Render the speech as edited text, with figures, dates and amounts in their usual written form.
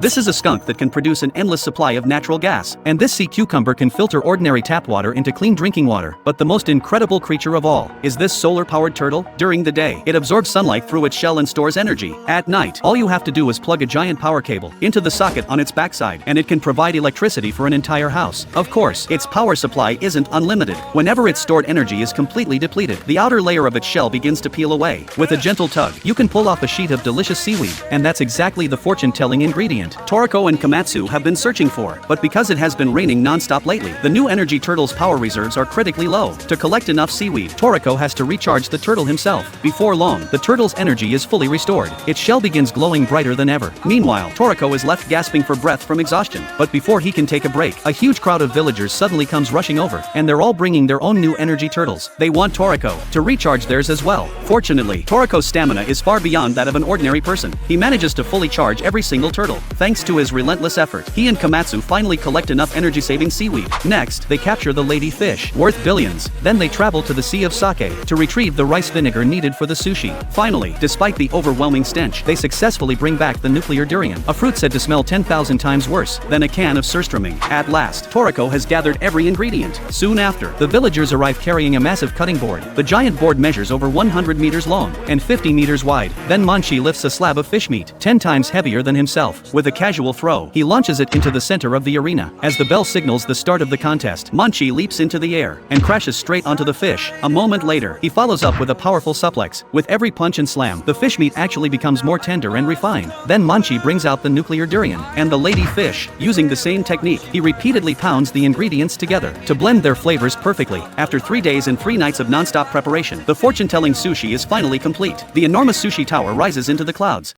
This is a skunk that can produce an endless supply of natural gas, and this sea cucumber can filter ordinary tap water into clean drinking water. But the most incredible creature of all is this solar-powered turtle. During the day, it absorbs sunlight through its shell and stores energy. At night, all you have to do is plug a giant power cable into the socket on its backside, and it can provide electricity for an entire house. Of course, its power supply isn't unlimited. Whenever its stored energy is completely depleted, the outer layer of its shell begins to peel away. With a gentle tug, you can pull off a sheet of delicious seaweed, and that's exactly the fortune-telling ingredient Toriko and Komatsu have been searching for. But because it has been raining non-stop lately, the new energy turtle's power reserves are critically low. To collect enough seaweed, Toriko has to recharge the turtle himself. Before long, the turtle's energy is fully restored. Its shell begins glowing brighter than ever. Meanwhile, Toriko is left gasping for breath from exhaustion. But before he can take a break, a huge crowd of villagers suddenly comes rushing over, and they're all bringing their own new energy turtles. They want Toriko to recharge theirs as well. Fortunately, Toriko's stamina is far beyond that of an ordinary person. He manages to fully charge every single turtle. Thanks to his relentless effort, he and Komatsu finally collect enough energy-saving seaweed. Next, they capture the lady fish, worth billions. Then they travel to the Sea of Sake to retrieve the rice vinegar needed for the sushi. Finally, despite the overwhelming stench, they successfully bring back the nuclear durian, a fruit said to smell 10,000 times worse than a can of surströmming. At last, Toriko has gathered every ingredient. Soon after, the villagers arrive carrying a massive cutting board. The giant board measures over 100 meters long and 50 meters wide. Then Manchi lifts a slab of fish meat, 10 times heavier than himself. With a casual throw, he launches it into the center of the arena. As the bell signals the start of the contest, Manchi leaps into the air and crashes straight onto the fish. A moment later, he follows up with a powerful suplex. With every punch and slam, the fish meat actually becomes more tender and refined. Then Manchi brings out the nuclear durian and the lady fish. Using the same technique, he repeatedly pounds the ingredients together to blend their flavors perfectly. After 3 days and 3 nights of non-stop preparation, the fortune-telling sushi is finally complete. The enormous sushi tower rises into the clouds.